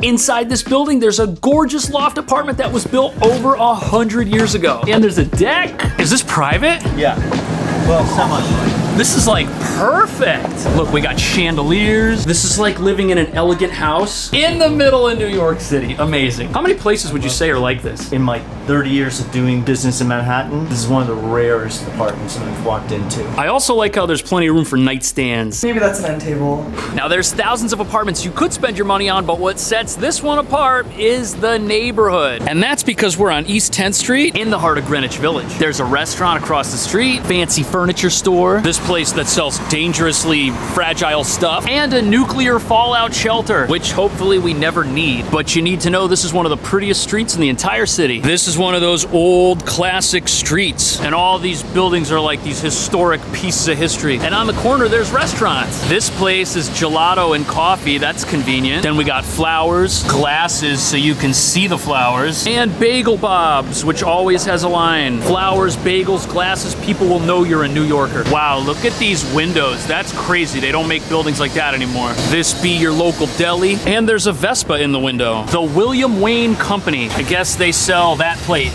Inside this building, there's a gorgeous loft apartment that was built over 100 years ago. And there's a deck. Is this private? Yeah. Well, semi. This is like perfect. Look, we got chandeliers. This is like living in an elegant house in the middle of New York City. Amazing. How many places would you say are like this? In my 30 years of doing business in Manhattan, this is one of the rarest apartments that I've walked into. I also like how there's plenty of room for nightstands. Maybe that's an end table. Now there's thousands of apartments you could spend your money on, but what sets this one apart is the neighborhood. And that's because we're on East 10th Street in the heart of Greenwich Village. There's a restaurant across the street, fancy furniture store, this place that sells dangerously fragile stuff, and a nuclear fallout shelter, which hopefully we never need. But you need to know this is one of the prettiest streets in the entire city. This is one of those old classic streets, and all these buildings are like these historic pieces of history. And on the corner, there's restaurants. This place is gelato and coffee, that's convenient. Then we got flowers, glasses so you can see the flowers, and Bagel Bob's, which always has a line. Flowers, bagels, glasses, people will know you're a New Yorker. Wow, look at these windows. That's crazy. They don't make buildings like that anymore. This be your local deli, and there's a Vespa in the window. The William Wayne Company. I guess they sell that plate.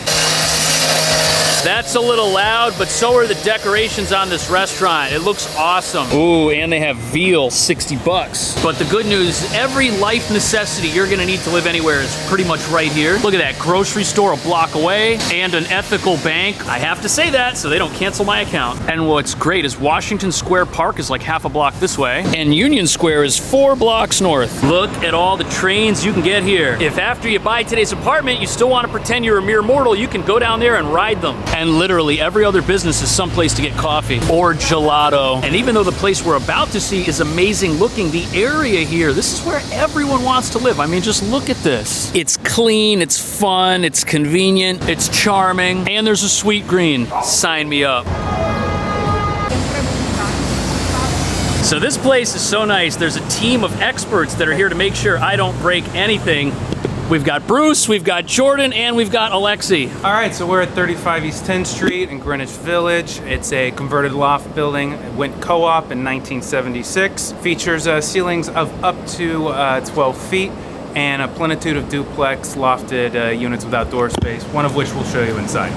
That's a little loud, but so are the decorations on this restaurant. It looks awesome. Ooh, and they have veal, 60 bucks. But the good news, every life necessity you're gonna need to live anywhere is pretty much right here. Look at that, grocery store a block away, and an ethical bank. I have to say that so they don't cancel my account. And what's great is Washington Square Park is like half a block this way, and Union Square is 4 blocks north. Look at all the trains you can get here. If after you buy today's apartment, you still wanna pretend you're a mere mortal, you can go down there and ride them. And literally every other business is someplace to get coffee or gelato. And even though the place we're about to see is amazing looking, the area here, this is where everyone wants to live. I mean, just look at this. It's clean, it's fun, it's convenient, it's charming, and there's a sweet green. Sign me up. So this place is so nice. There's a team of experts that are here to make sure I don't break anything. We've got Bruce, we've got Jordan, and we've got Alexi. All right, so we're at 35 East 10th Street in Greenwich Village. It's a converted loft building. It went co-op in 1976. Features ceilings of up to 12 feet and a plenitude of duplex lofted units with outdoor space, one of which we'll show you inside.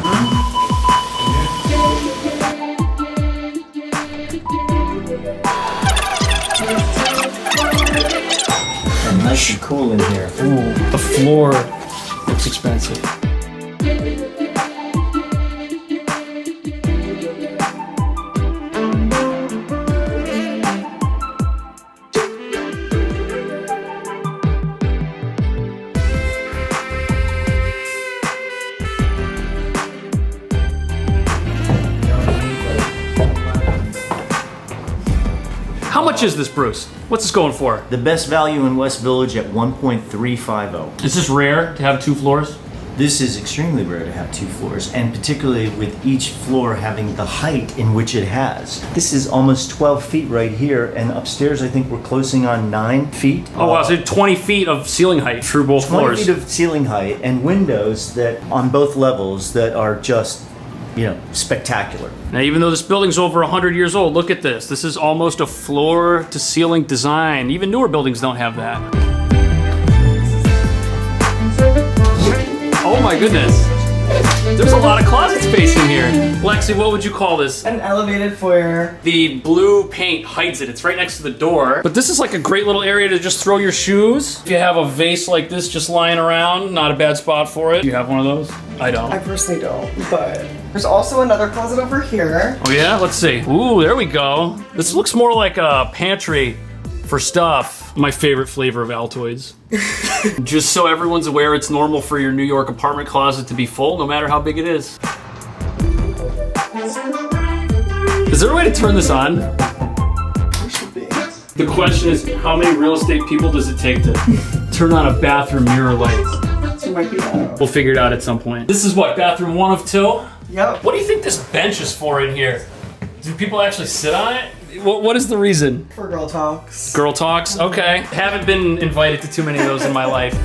Nice and cool in here. Ooh, the floor looks expensive. How much is this, Bruce? What's this going for? The best value in West Village at 1.350. Is this rare to have 2 floors? This is extremely rare to have 2 floors, and particularly with each floor having the height in which it has. This is almost 12 feet right here, and upstairs I think we're closing on 9 feet. Oh wow, so 20 feet of ceiling height through both 20 floors. feet of ceiling height and windows that on both levels that are just, you know, spectacular. Now, even though this building's over 100 years old, look at this. This is almost a floor-to-ceiling design. Even newer buildings don't have that. Oh my goodness. There's a lot of closet space in here. Lexi, what would you call this? An elevated foyer. The blue paint hides it. It's right next to the door. But this is like a great little area to just throw your shoes. If you have a vase like this just lying around, not a bad spot for it. Do you have one of those? I don't. I personally don't, but there's also another closet over here. Oh yeah? Let's see. Ooh, there we go. This looks more like a pantry for stuff. My favorite flavor of Altoids. Just so everyone's aware, it's normal for your New York apartment closet to be full, no matter how big it is. Is there a way to turn this on? The question is, how many real estate people does it take to turn on a bathroom mirror light? We'll figure it out at some point. This is what, bathroom 1 of 2? Yep. What do you think this bench is for in here? Do people actually sit on it? What is the reason? For girl talks. Girl talks? Okay. Haven't been invited to too many of those in my life.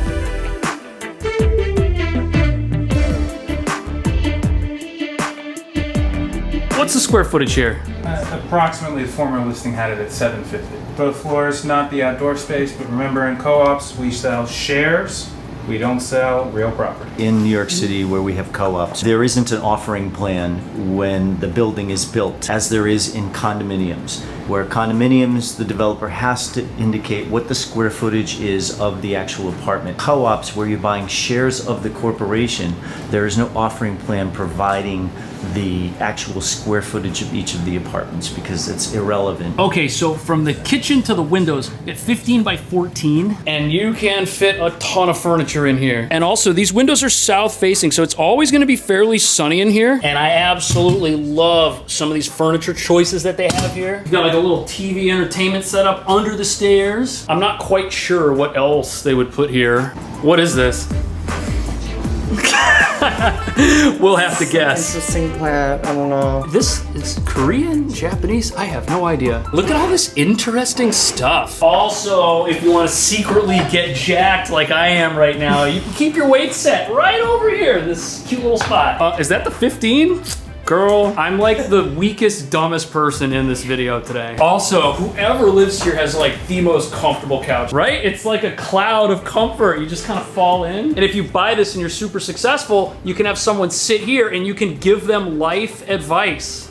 What's the square footage here? Approximately, the former listing had it at 750. Both floors, not the outdoor space, but remember in co-ops, we sell shares. We don't sell real property. In New York City, where we have co-ops, there isn't an offering plan when the building is built, as there is in condominiums. Where condominiums, the developer has to indicate what the square footage is of the actual apartment. Co-ops, where you're buying shares of the corporation, there is no offering plan providing the actual square footage of each of the apartments because it's irrelevant. Okay, so from the kitchen to the windows, at 15 by 14, and you can fit a ton of furniture in here. And also, these windows are south facing, so it's always gonna be fairly sunny in here. And I absolutely love some of these furniture choices that they have here. You got like a little TV entertainment setup under the stairs. I'm not quite sure what else they would put here. What is this? We'll have to guess. Interesting plant. I don't know. This is Korean, Japanese, I have no idea. Look at all this interesting stuff. Also, if you want to secretly get jacked like I am right now, you can keep your weight set right over here, this cute little spot. Is that the 15? Girl, I'm like the weakest, dumbest person in this video today. Also, whoever lives here has like the most comfortable couch, right? It's like a cloud of comfort. You just kind of fall in. And if you buy this and you're super successful, you can have someone sit here and you can give them life advice.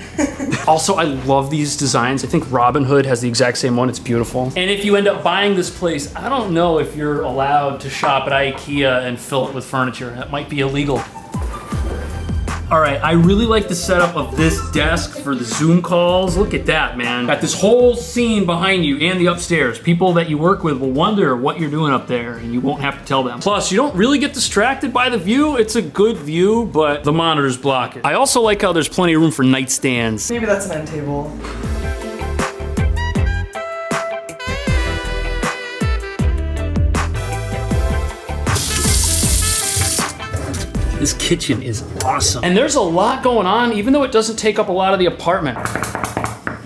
Also, I love these designs. I think Robin Hood has the exact same one. It's beautiful. And if you end up buying this place, I don't know if you're allowed to shop at IKEA and fill it with furniture. That might be illegal. All right, I really like the setup of this desk for the Zoom calls. Look at that, man. Got this whole scene behind you and the upstairs. People that you work with will wonder what you're doing up there and you won't have to tell them. Plus, you don't really get distracted by the view. It's a good view, but the monitors block it. I also like how there's plenty of room for nightstands. Maybe that's an end table. This kitchen is awesome. And there's a lot going on, even though it doesn't take up a lot of the apartment.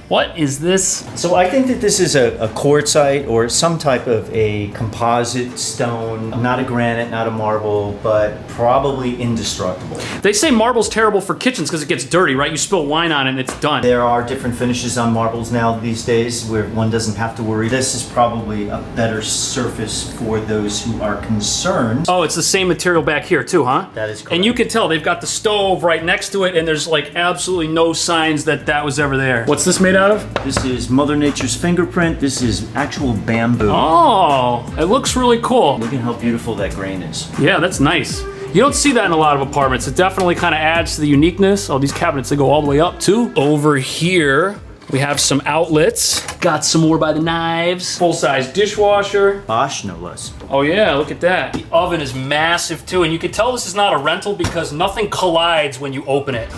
What is this? So I think that this is a quartzite or some type of a composite stone, not a granite, not a marble, but probably indestructible. They say marble's terrible for kitchens because it gets dirty, right? You spill wine on it and it's done. There are different finishes on marbles now these days where one doesn't have to worry. This is probably a better surface for those who are concerned. Oh, it's the same material back here too, huh? That is correct. And you can tell they've got the stove right next to it and there's like absolutely no signs that that was ever there. What's this made out of? This is Mother Nature's fingerprint. This is actual bamboo. Oh, it looks really cool. Look at how beautiful that grain is. Yeah, that's nice. You don't see that in a lot of apartments. It definitely kind of adds to the uniqueness. Oh, these cabinets, they go all the way up too. Over here, we have some outlets. Got some more by the knives. Full-size dishwasher. Bosch, no less. Oh yeah, look at that. The oven is massive too, and you can tell this is not a rental because nothing collides when you open it.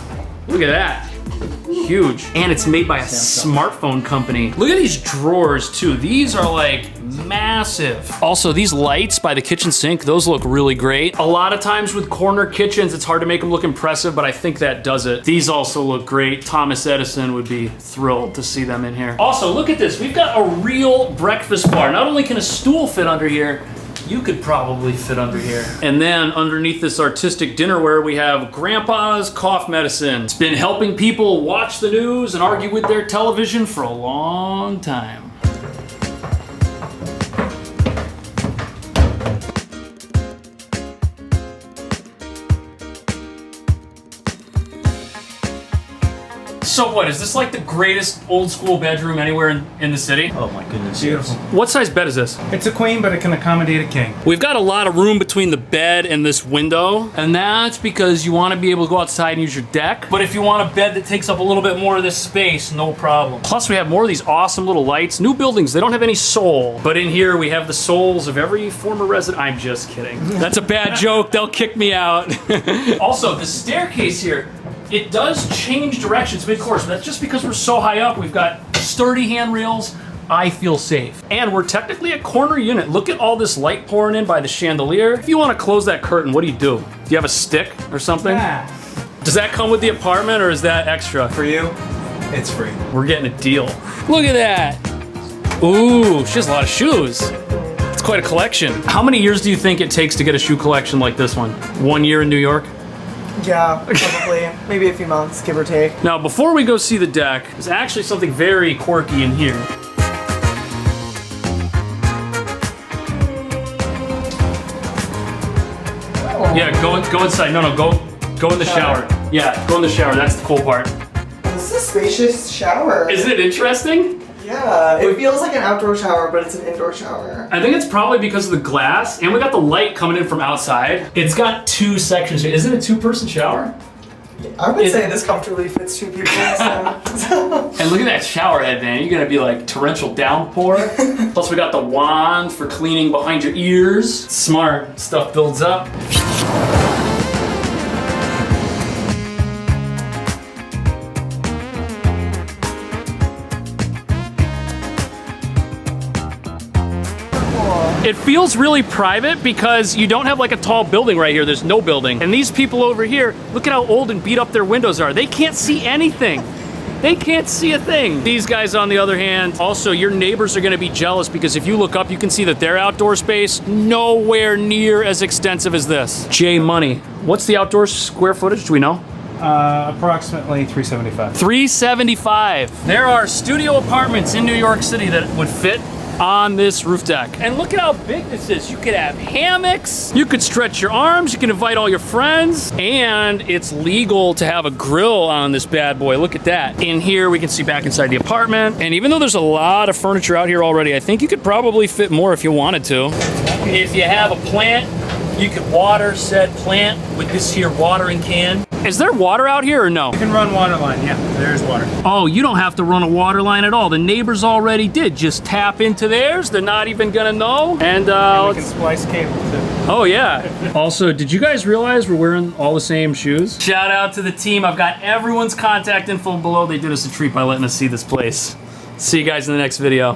Look at that. Huge. And it's made by a smartphone company. Look at these drawers too. These are like massive. Also, these lights by the kitchen sink, those look really great. A lot of times with corner kitchens, it's hard to make them look impressive, but I think that does it. These also look great. Thomas Edison would be thrilled to see them in here. Also, look at this. We've got a real breakfast bar. Not only can a stool fit under here, you could probably fit under here. And then underneath this artistic dinnerware, we have Grandpa's cough medicine. It's been helping people watch the news and argue with their television for a long time. So what, is this like the greatest old school bedroom anywhere in the city? Oh my goodness. Beautiful. What size bed is this? It's a queen, but it can accommodate a king. We've got a lot of room between the bed and this window, and that's because you want to be able to go outside and use your deck. But if you want a bed that takes up a little bit more of this space, no problem. Plus we have more of these awesome little lights. New buildings, they don't have any soul. But in here we have the souls of every former resident. I'm just kidding. That's a bad joke, they'll kick me out. Also, the staircase here, it does change directions mid-course, but that's just because we're so high up. We've got sturdy handrails. I feel safe. And we're technically a corner unit. Look at all this light pouring in by the chandelier. If you want to close that curtain, what do? Do you have a stick or something? Yeah. Does that come with the apartment or is that extra? For you, it's free. We're getting a deal. Look at that. Ooh, she has a lot of shoes. It's quite a collection. How many years do you think it takes to get a shoe collection like this one? 1 year in New York? Yeah, probably. Maybe a few months, give or take. Now, before we go see the deck, there's actually something very quirky in here. Yeah, go inside. No, go in the shower. Yeah, go in the shower. That's the cool part. This is a spacious shower. Isn't it interesting? Yeah, it feels like an outdoor shower, but it's an indoor shower. I think it's probably because of the glass, and we got the light coming in from outside. It's got 2 sections here. Is it a 2-person shower? I would say this comfortably fits 2 people. So. And look at that shower head, man. You're gonna be like torrential downpour. Plus we got the wand for cleaning behind your ears. Smart. Stuff builds up. It feels really private because you don't have like a tall building right here. There's no building. And these people over here, look at how old and beat up their windows are. They can't see anything. They can't see a thing. These guys, on the other hand, also your neighbors are gonna be jealous because if you look up, you can see that their outdoor space nowhere near as extensive as this. J Money, what's the outdoor square footage, do we know? Approximately 375. 375. There are studio apartments in New York City that would fit on this roof deck. And look at how big this is. You could have hammocks, you could stretch your arms, you can invite all your friends, and it's legal to have a grill on this bad boy. Look at that. In here, we can see back inside the apartment. And even though there's a lot of furniture out here already, I think you could probably fit more if you wanted to. If you have a plant, you could water said plant with this here watering can. Is there water out here or no? You can run water line, yeah, there's water. Oh, you don't have to run a water line at all. The neighbors already did. Just tap into theirs. They're not even gonna know. And We can splice cable too. oh yeah. Also, did you guys realize we're wearing all the same shoes? Shout out to the team. I've got everyone's contact info below. They did us a treat by letting us see this place. See you guys in the next video.